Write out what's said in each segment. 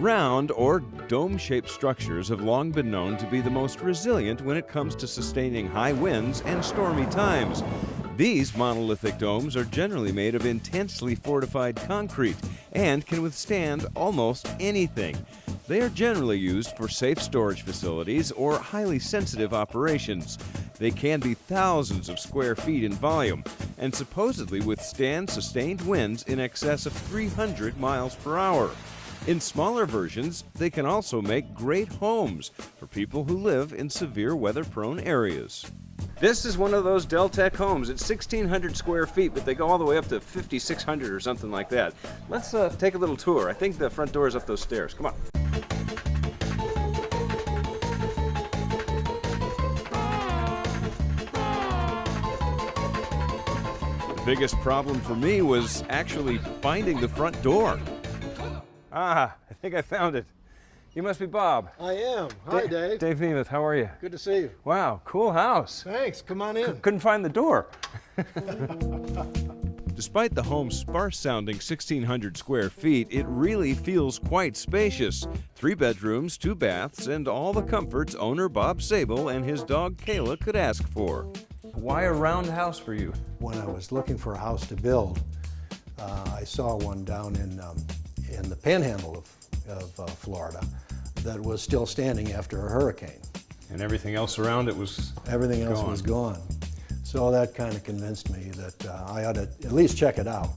Round or dome-shaped structures have long been known to be the most resilient when it comes to sustaining high winds and stormy times. These monolithic domes are generally made of intensely fortified concrete and can withstand almost anything. They are generally used for safe storage facilities or highly sensitive operations. They can be thousands of square feet in volume and supposedly withstand sustained winds in excess of 300 miles per hour. In smaller versions, they can also make great homes for people who live in severe weather-prone areas. This is one of those Deltec homes. It's 1,600 square feet, but they go all the way up to 5,600 or something like that. Let's take a little tour. I think the front door is up those stairs. Come on. The biggest problem for me was actually finding the front door. Ah, I think I found it. You must be Bob. I am. Hi, Dave. Dave Nemeth, how are you? Good to see you. Wow, cool house. Thanks. Come on in. Couldn't find the door. Despite the home's sparse-sounding 1,600 square feet, it really feels quite spacious. 3 bedrooms, 2 baths, and all the comforts owner Bob Sable and his dog Kayla could ask for. Why a round house for you? When I was looking for a house to build, I saw one down in the panhandle of Florida that was still standing after a hurricane. And everything else around it was Everything else was gone. So that kind of convinced me that I ought to at least check it out.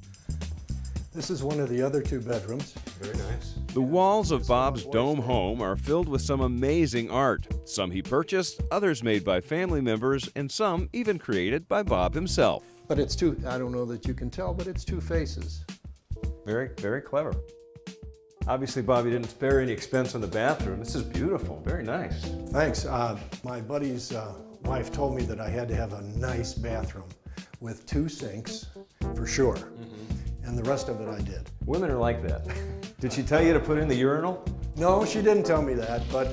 This is one of the other 2 bedrooms. Very nice. The walls of Bob's dome home are filled with some amazing art. Some he purchased, others made by family members, and some even created by Bob himself. But it's I don't know that you can tell, but it's 2 faces. Very, very clever. Obviously, Bob, you didn't spare any expense on the bathroom. This is beautiful, very nice. Thanks. My buddy's wife told me that I had to have a nice bathroom with 2 sinks, for sure. And the rest of it I did. Women are like that. Did she tell you to put in the urinal? No, she didn't tell me that, but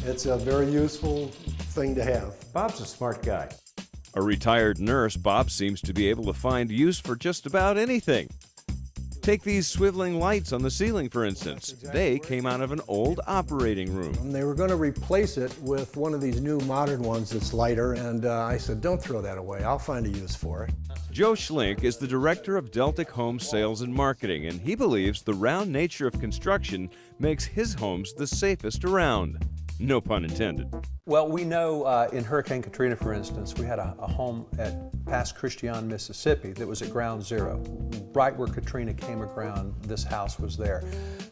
it's a very useful thing to have. Bob's a smart guy. A retired nurse, Bob seems to be able to find use for just about anything. Take these swiveling lights on the ceiling, for instance. They came out of an old operating room. And they were going to replace it with one of these new modern ones that's lighter, and I said, don't throw that away. I'll find a use for it. Joe Schlink is the director of Deltec Home Sales and Marketing, and he believes the round nature of construction makes his homes the safest around. No pun intended. Well, we know in Hurricane Katrina, for instance, we had a home at Pass Christian, Mississippi that was at ground zero. Right where Katrina came aground, this house was there.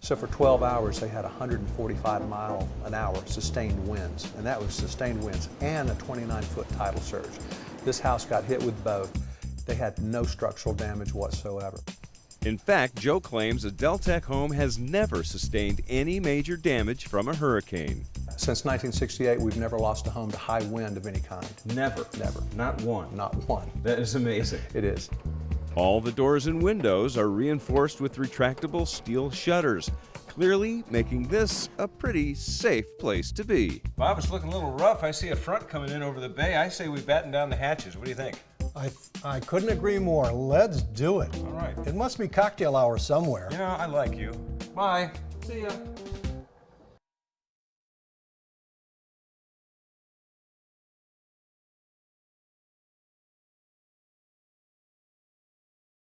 So for 12 hours, they had 145 mile an hour sustained winds, and that was sustained winds and a 29-foot tidal surge. This house got hit with both. They had no structural damage whatsoever. In fact, Joe claims a Deltec home has never sustained any major damage from a hurricane. Since 1968, we've never lost a home to high wind of any kind. Never? Never. Not one? Not one. That is amazing. It is. All the doors and windows are reinforced with retractable steel shutters, clearly making this a pretty safe place to be. Bob, it's looking a little rough. I see a front coming in over the bay. I say we batten down the hatches. What do you think? I couldn't agree more. Let's do it. All right. It must be cocktail hour somewhere. You know, I like you. Bye. See ya.